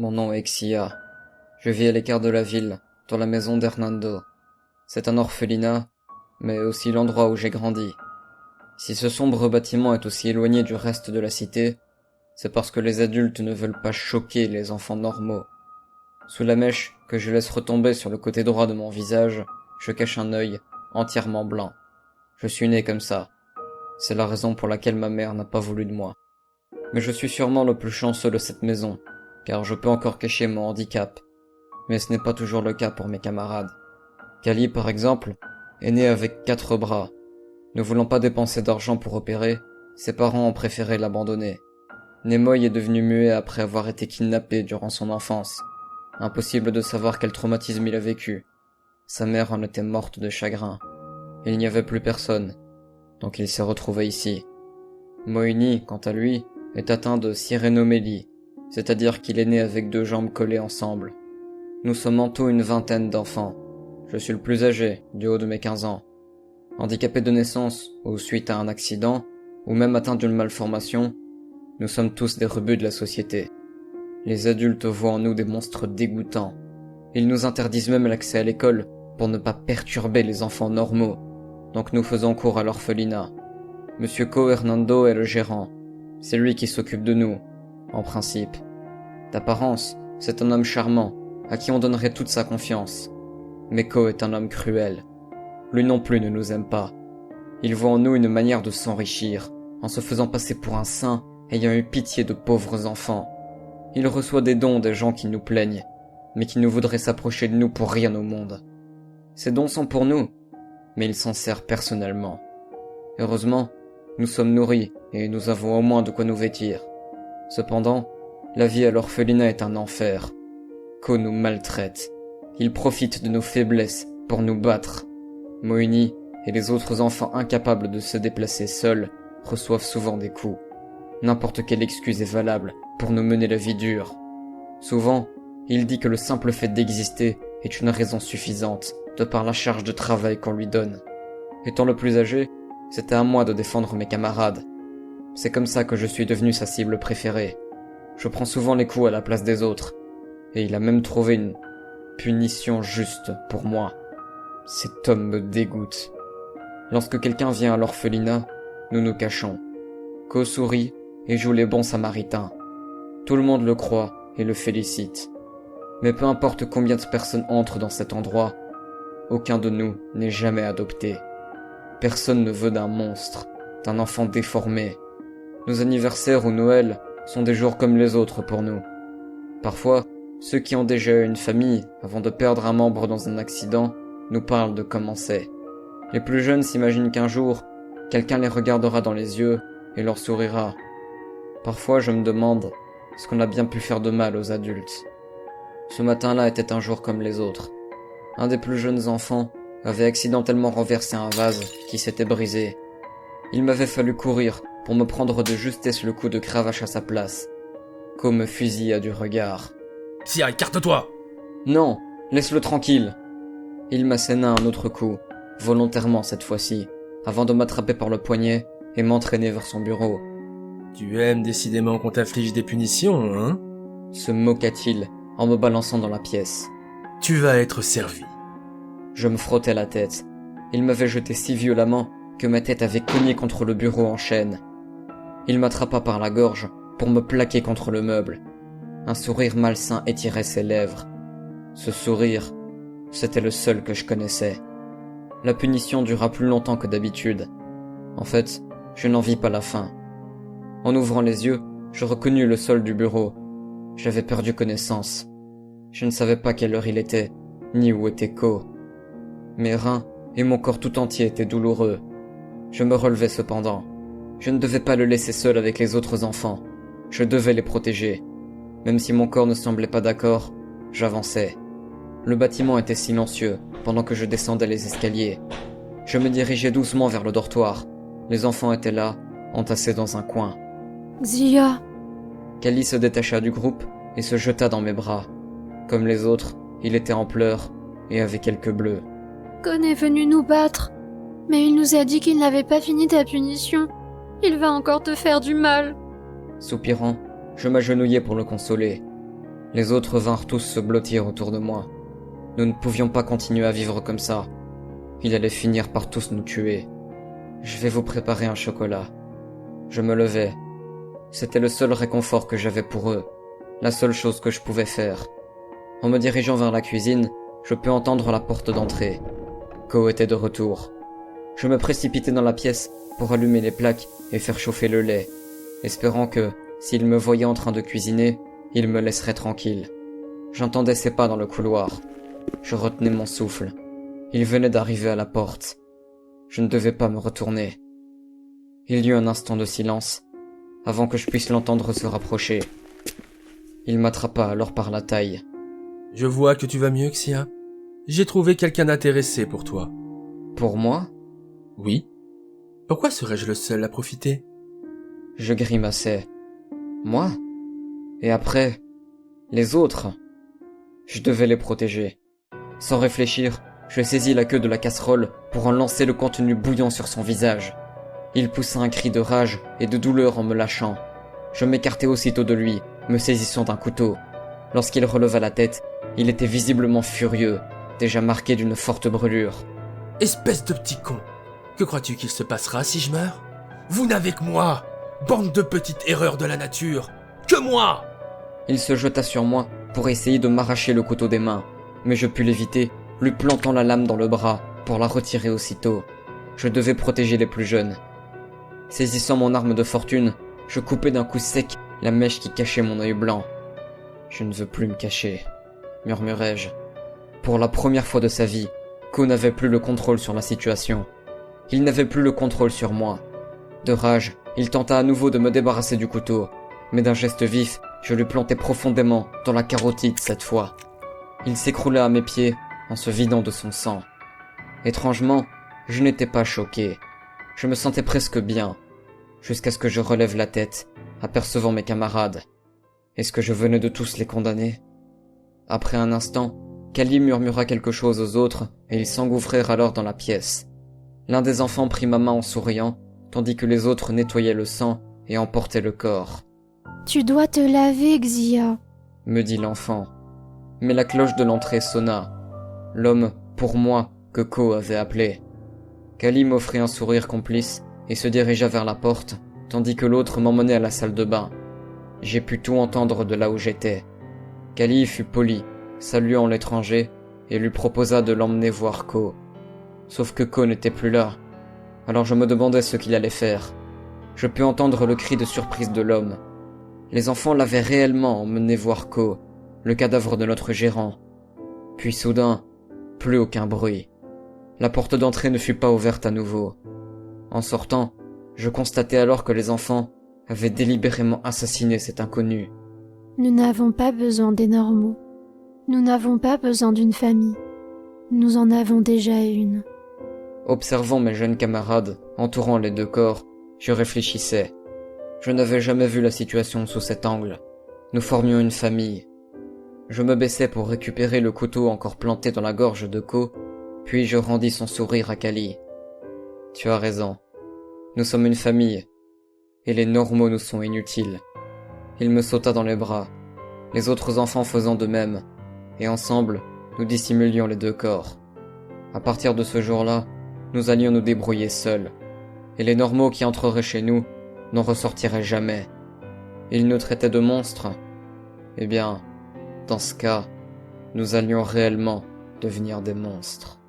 Mon nom est Xia. Je vis à l'écart de la ville, dans la maison d'Hernando. C'est un orphelinat, mais aussi l'endroit où j'ai grandi. Si ce sombre bâtiment est aussi éloigné du reste de la cité, c'est parce que les adultes ne veulent pas choquer les enfants normaux. Sous la mèche que je laisse retomber sur le côté droit de mon visage, je cache un œil entièrement blanc. Je suis né comme ça. C'est la raison pour laquelle ma mère n'a pas voulu de moi. Mais je suis sûrement le plus chanceux de cette maison, car je peux encore cacher mon handicap. Mais ce n'est pas toujours le cas pour mes camarades. Kali, par exemple, est né avec 4 bras. Ne voulant pas dépenser d'argent pour opérer, ses parents ont préféré l'abandonner. Nemoy est devenu muet après avoir été kidnappé durant son enfance. Impossible de savoir quel traumatisme il a vécu. Sa mère en était morte de chagrin. Il n'y avait plus personne, donc il s'est retrouvé ici. Moini, quant à lui, est atteint de sirénomélie, c'est-à-dire qu'il est né avec 2 jambes collées ensemble. Nous sommes en tout une vingtaine d'enfants. Je suis le plus âgé, du haut de mes 15 ans. Handicapé de naissance, ou suite à un accident, ou même atteint d'une malformation, nous sommes tous des rebuts de la société. Les adultes voient en nous des monstres dégoûtants. Ils nous interdisent même l'accès à l'école pour ne pas perturber les enfants normaux. Donc nous faisons cours à l'orphelinat. Monsieur Ko Hernando est le gérant. C'est lui qui s'occupe de nous, en principe. D'apparence, c'est un homme charmant, à qui on donnerait toute sa confiance. Mais Ko est un homme cruel. Lui non plus ne nous aime pas. Il voit en nous une manière de s'enrichir, en se faisant passer pour un saint, ayant eu pitié de pauvres enfants. Il reçoit des dons des gens qui nous plaignent, mais qui ne voudraient s'approcher de nous pour rien au monde. Ces dons sont pour nous, mais il s'en sert personnellement. Heureusement, nous sommes nourris et nous avons au moins de quoi nous vêtir. Cependant, la vie à l'orphelinat est un enfer. Ko nous maltraite. Il profite de nos faiblesses pour nous battre. Moini et les autres enfants incapables de se déplacer seuls reçoivent souvent des coups. N'importe quelle excuse est valable pour nous mener la vie dure. Souvent, il dit que le simple fait d'exister est une raison suffisante, de par la charge de travail qu'on lui donne. Étant le plus âgé, c'était à moi de défendre mes camarades. C'est comme ça que je suis devenu sa cible préférée. Je prends souvent les coups à la place des autres, et il a même trouvé une punition juste pour moi. Cet homme me dégoûte. Lorsque quelqu'un vient à l'orphelinat, nous nous cachons. Ko sourit et joue les bons samaritains. Tout le monde le croit et le félicite. Mais peu importe combien de personnes entrent dans cet endroit, aucun de nous n'est jamais adopté. Personne ne veut d'un monstre, d'un enfant déformé. Nos anniversaires ou Noël sont des jours comme les autres pour nous. Parfois, ceux qui ont déjà eu une famille avant de perdre un membre dans un accident nous parlent de comment c'est. Les plus jeunes s'imaginent qu'un jour, quelqu'un les regardera dans les yeux et leur sourira. Parfois, je me demande ce qu'on a bien pu faire de mal aux adultes. Ce matin-là était un jour comme les autres. Un des plus jeunes enfants avait accidentellement renversé un vase qui s'était brisé. Il m'avait fallu courir pour me prendre de justesse le coup de cravache à sa place. Ko me fusilla du regard. « Sia, écarte-toi !» « Non, laisse-le tranquille !» Il m'asséna un autre coup, volontairement cette fois-ci, avant de m'attraper par le poignet et m'entraîner vers son bureau. « Tu aimes décidément qu'on t'afflige des punitions, hein ?» se moqua-t-il en me balançant dans la pièce. « Tu vas être servi. » Je me frottais la tête. Il m'avait jeté si violemment que ma tête avait cogné contre le bureau en chaîne. Il m'attrapa par la gorge pour me plaquer contre le meuble. Un sourire malsain étirait ses lèvres. Ce sourire, c'était le seul que je connaissais. La punition dura plus longtemps que d'habitude. En fait, je n'en vis pas la fin. En ouvrant les yeux, je reconnus le sol du bureau. J'avais perdu connaissance. Je ne savais pas quelle heure il était, ni où était Ko. Mes reins et mon corps tout entier étaient douloureux. Je me relevais cependant. Je ne devais pas le laisser seul avec les autres enfants. Je devais les protéger. Même si mon corps ne semblait pas d'accord, j'avançais. Le bâtiment était silencieux pendant que je descendais les escaliers. Je me dirigeais doucement vers le dortoir. Les enfants étaient là, entassés dans un coin. Xia. Kali se détacha du groupe et se jeta dans mes bras. Comme les autres, il était en pleurs et avait quelques bleus. Kon est venu nous battre, mais il nous a dit qu'il n'avait pas fini ta punition. Il va encore te faire du mal. Soupirant, je m'agenouillai pour le consoler. Les autres vinrent tous se blottir autour de moi. Nous ne pouvions pas continuer à vivre comme ça. Il allait finir par tous nous tuer. Je vais vous préparer un chocolat. Je me levai. C'était le seul réconfort que j'avais pour eux, la seule chose que je pouvais faire. En me dirigeant vers la cuisine, je pus entendre la porte d'entrée. Ko était de retour. Je me précipitai dans la pièce pour allumer les plaques et faire chauffer le lait, espérant que, s'il me voyait en train de cuisiner, il me laisserait tranquille. J'entendais ses pas dans le couloir. Je retenais mon souffle. Il venait d'arriver à la porte. Je ne devais pas me retourner. Il y eut un instant de silence, avant que je puisse l'entendre se rapprocher. Il m'attrapa alors par la taille. « Je vois que tu vas mieux, Xia. J'ai trouvé quelqu'un d'intéressé pour toi. »« Pour moi ? » ?»« Oui. Pourquoi serais-je le seul à profiter ?» Je grimaçai. Moi ? Et après, les autres ? Je devais les protéger. Sans réfléchir, je saisis la queue de la casserole pour en lancer le contenu bouillant sur son visage. Il poussa un cri de rage et de douleur en me lâchant. Je m'écartai aussitôt de lui, me saisissant d'un couteau. Lorsqu'il releva la tête, il était visiblement furieux, déjà marqué d'une forte brûlure. « Espèce de petit con! Que crois-tu qu'il se passera si je meurs? Vous n'avez que moi! Bande de petites erreurs de la nature! Que moi !» Il se jeta sur moi pour essayer de m'arracher le couteau des mains, mais je pus l'éviter, lui plantant la lame dans le bras pour la retirer aussitôt. Je devais protéger les plus jeunes. Saisissant mon arme de fortune, je coupai d'un coup sec la mèche qui cachait mon œil blanc. « Je ne veux plus me cacher », murmurai-je. Pour la première fois de sa vie, Ko n'avait plus le contrôle sur la situation. Il n'avait plus le contrôle sur moi. De rage, il tenta à nouveau de me débarrasser du couteau, mais d'un geste vif, je lui plantai profondément dans la carotide cette fois. Il s'écroula à mes pieds en se vidant de son sang. Étrangement, je n'étais pas choqué. Je me sentais presque bien, jusqu'à ce que je relève la tête, apercevant mes camarades. Est-ce que je venais de tous les condamner ? Après un instant, Kali murmura quelque chose aux autres et ils s'engouffrèrent alors dans la pièce. L'un des enfants prit ma main en souriant, tandis que les autres nettoyaient le sang et emportaient le corps. « Tu dois te laver, Xia, » me dit l'enfant. Mais la cloche de l'entrée sonna. L'homme, pour moi, que Ko avait appelé. Kali m'offrit un sourire complice et se dirigea vers la porte, tandis que l'autre m'emmenait à la salle de bain. J'ai pu tout entendre de là où j'étais. Kali fut poli, saluant l'étranger, et lui proposa de l'emmener voir Ko. Sauf que Ko n'était plus là. Alors je me demandais ce qu'il allait faire. Je pus entendre le cri de surprise de l'homme. Les enfants l'avaient réellement emmené voir Ko, le cadavre de notre gérant. Puis soudain, plus aucun bruit. La porte d'entrée ne fut pas ouverte à nouveau. En sortant, je constatai alors que les enfants avaient délibérément assassiné cet inconnu. Nous n'avons pas besoin des normaux. Nous n'avons pas besoin d'une famille. Nous en avons déjà une. Observant mes jeunes camarades entourant les deux corps, je réfléchissais. Je n'avais jamais vu la situation sous cet angle. Nous formions une famille. Je me baissai pour récupérer le couteau encore planté dans la gorge de Ko, puis je rendis son sourire à Kali. « Tu as raison. Nous sommes une famille, et les normaux nous sont inutiles. » Il me sauta dans les bras, les autres enfants faisant de même, et ensemble, nous dissimulions les deux corps. À partir de ce jour-là, nous allions nous débrouiller seuls, et les normaux qui entreraient chez nous n'en ressortiraient jamais. Ils nous traitaient de monstres. Eh bien, dans ce cas, nous allions réellement devenir des monstres.